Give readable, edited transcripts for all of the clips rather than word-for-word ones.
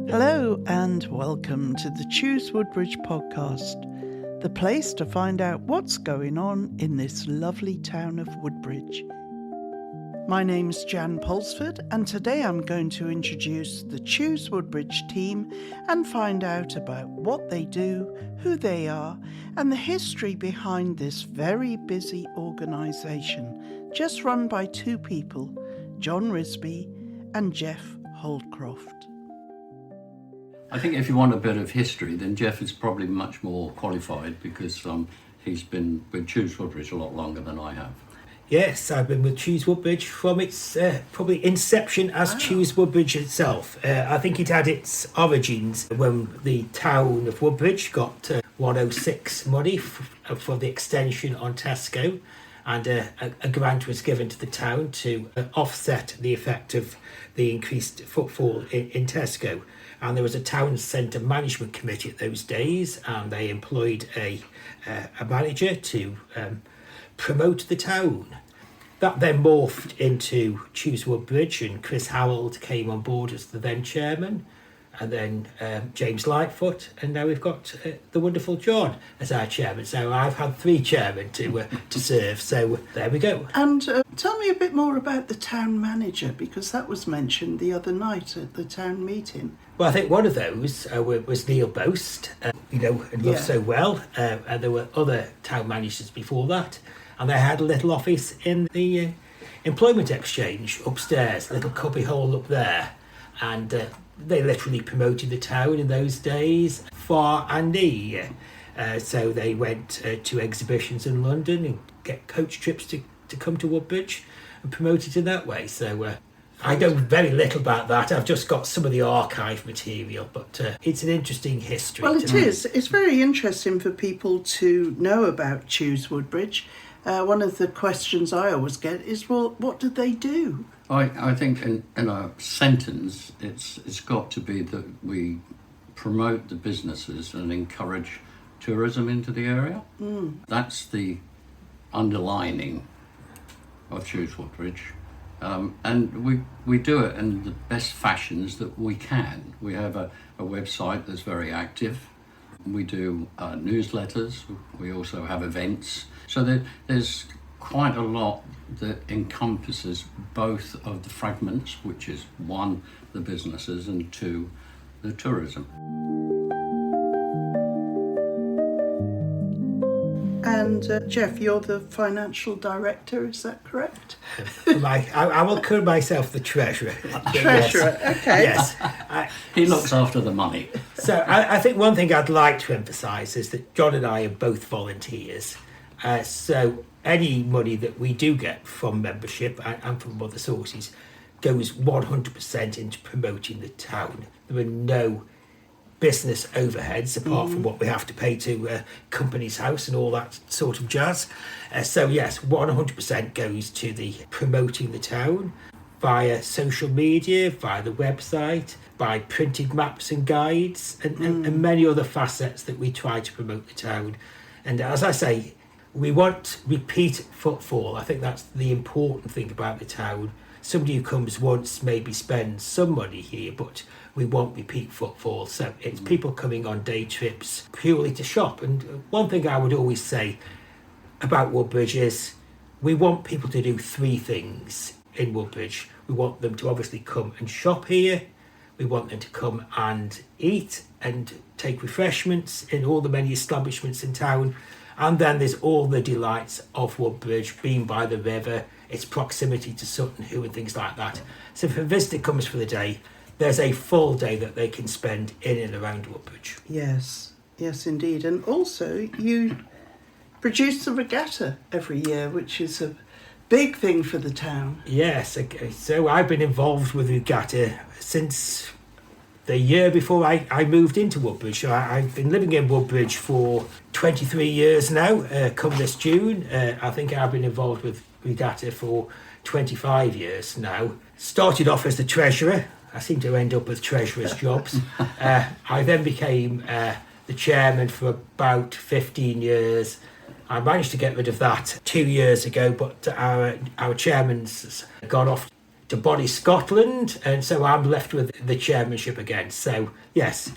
Hello and welcome to the Choose Woodbridge Podcast, the place to find out what's going on in this lovely town of Woodbridge. My name's Jan Pulsford, and today I'm going to introduce the Choose Woodbridge team and find out about what they do, who they are, and the history behind this very busy organisation, just run by two people, John Risby and Jeff Holdcroft. I think if you want a bit of history, then Jeff is probably much more qualified because he's been with Choose Woodbridge a lot longer than I have. Yes, I've been with Choose Woodbridge from its probably inception as Choose Woodbridge itself. I think it had its origins when the town of Woodbridge got 106 money for the extension on Tesco, and a grant was given to the town to offset the effect of the increased footfall in Tesco. And there was a town centre management committee at those days, and they employed a manager to promote the town. That then morphed into Choose Woodbridge, and Chris Howald came on board as the then chairman, and then James Lightfoot, and now we've got the wonderful John as our chairman. So I've had three chairmen to serve, so there we go. And tell me a bit more about the town manager, because that was mentioned the other night at the town meeting. Well, I think one of those was Neil Boast, and loved so well, and there were other town managers before that, and they had a little office in the employment exchange upstairs, a little cubby hole up there, and they literally promoted the town in those days far and near. So they went to exhibitions in London and get coach trips to come to Woodbridge and promote it in that way. So I know very little about that. I've just got some of the archive material, but it's an interesting history. Well, it is. It's very interesting for people to know about Choose Woodbridge. One of the questions I always get is, well, what do they do? I think in a sentence, it's got to be that we promote the businesses and encourage tourism into the area. That's the underlining of Choose Woodbridge. And we do it in the best fashions that we can. We have a website that's very active. We do newsletters. We also have events. So there's quite a lot that encompasses both of the fragments, which is one, the businesses, and two, the tourism. And Jeff, you're the financial director, is that correct? I will call myself the treasurer. Treasurer, yes. okay. Yes. He looks after the money. So I think one thing I'd like to emphasise is that John and I are both volunteers. So any money that we do get from membership and from other sources goes 100% into promoting the town. There are no business overheads apart from what we have to pay to Company's House and all that sort of jazz. So yes, 100% goes to the promoting the town via social media, via the website, by printed maps and guides, and many other facets that we try to promote the town. And as I say, we want repeat footfall. I think that's the important thing about the town. Somebody who comes once maybe spends some money here, but we want repeat footfall. So it's people coming on day trips purely to shop. And one thing I would always say about Woodbridge is we want people to do three things in Woodbridge. We want them to obviously come and shop here. We want them to come and eat and take refreshments in all the many establishments in town. And then there's all the delights of Woodbridge, being by the river, its proximity to Sutton Hoo and things like that. So if a visitor comes for the day, there's a full day that they can spend in and around Woodbridge. Yes, indeed. And also, you produce the regatta every year, which is a big thing for the town. Yes, okay. So I've been involved with regatta since the year before I moved into Woodbridge. So I've been living in Woodbridge for 23 years now, come this June. I think I've been involved with regatta for 25 years now. Started off as the treasurer. I seem to end up with treasurer's jobs. I then became the chairman for about 15 years. I managed to get rid of that 2 years ago, but our chairman's gone off to Body Scotland, and so I'm left with the chairmanship again. So yes,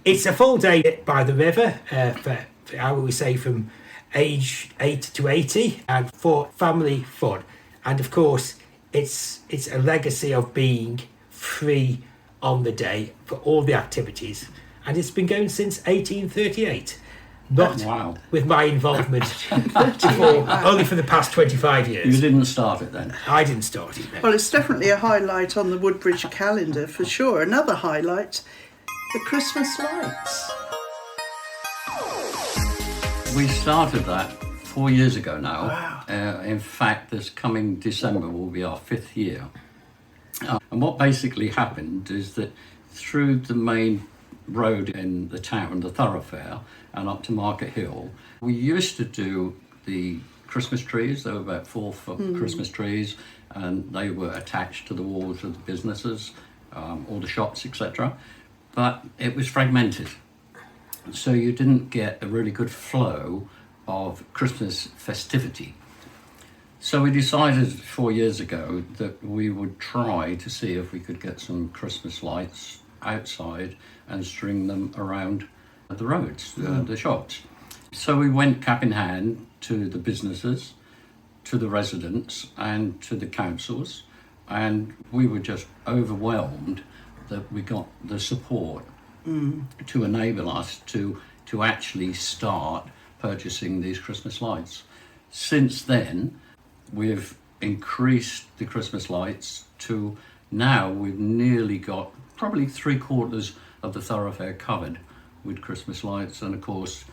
it's a full day by the river for how we say from age 8 to 80, and for family fun. And of course, it's a legacy of being free on the day for all the activities, and it's been going since 1838. Not Wow. with my involvement only for the past 25 years. You didn't start it then? I didn't start it. No. Well, it's definitely a highlight on the Woodbridge calendar for sure. Another highlight, the Christmas lights. We started that 4 years ago now. Wow. In fact, this coming December will be our 5th year. And what basically happened is that through the main road in the town, the thoroughfare, and up to Market Hill, we used to do the Christmas trees. There were about 4 Christmas trees, and they were attached to the walls of the businesses, all the shops, etc. But it was fragmented, so you didn't get a really good flow of Christmas festivity. So we decided 4 years ago that we would try to see if we could get some Christmas lights outside and string them around the roads, the shops. So we went cap in hand to the businesses, to the residents and to the councils, and we were just overwhelmed that we got the support to enable us to actually start purchasing these Christmas lights. Since then, we've increased the Christmas lights to now we've nearly got probably 3/4 of the thoroughfare covered with Christmas lights, and of course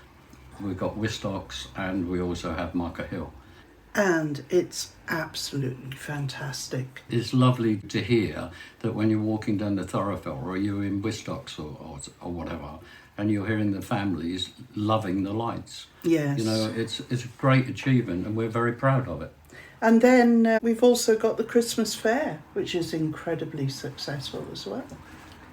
we've got Wistocks and we also have Market Hill. And it's absolutely fantastic. It's lovely to hear that when you're walking down the thoroughfare or you're in Wistocks or whatever, and you're hearing the families loving the lights. Yes. You know, it's a great achievement and we're very proud of it. And then we've also got the Christmas fair, which is incredibly successful as well.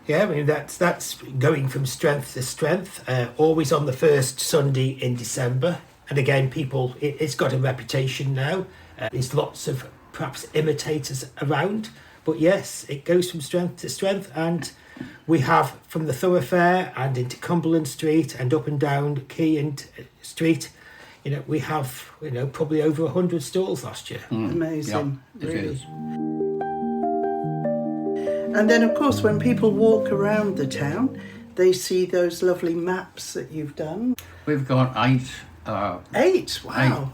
Yeah, I mean that's going from strength to strength. Always on the first Sunday in December, and again, it's got a reputation now. There's lots of perhaps imitators around, but yes, it goes from strength to strength, and we have from the thoroughfare and into Cumberland Street and up and down Quay and Street. You know, we have probably over 100 stalls last year. Amazing, Yeah, it really. is. And then, of course, when people walk around the town, they see those lovely maps that you've done. We've got 8 Wow.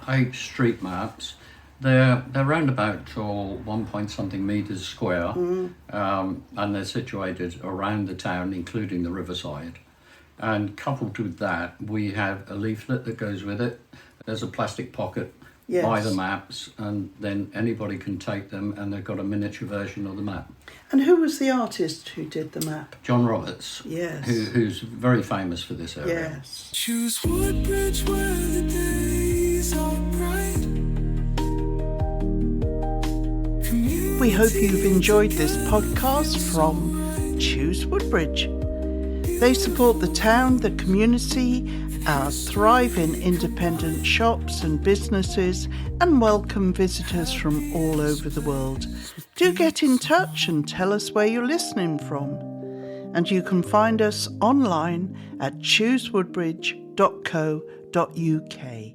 eight street maps. They're round about 1 point something metres square, and they're situated around the town, including the riverside. And coupled with that, we have a leaflet that goes with it. There's a plastic pocket by the maps, and then anybody can take them, and they've got a miniature version of the map. And who was the artist who did the map? John Roberts, Yes. who's very famous for this area. Yes. Choose Woodbridge where the days are bright. We hope you've enjoyed this podcast from Choose Woodbridge. They support the town, the community, our thriving independent shops and businesses, and welcome visitors from all over the world. Do get in touch and tell us where you're listening from. And you can find us online at choosewoodbridge.co.uk.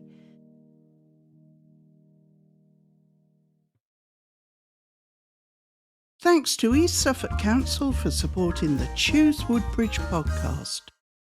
Thanks to East Suffolk Council for supporting the Choose Woodbridge podcast.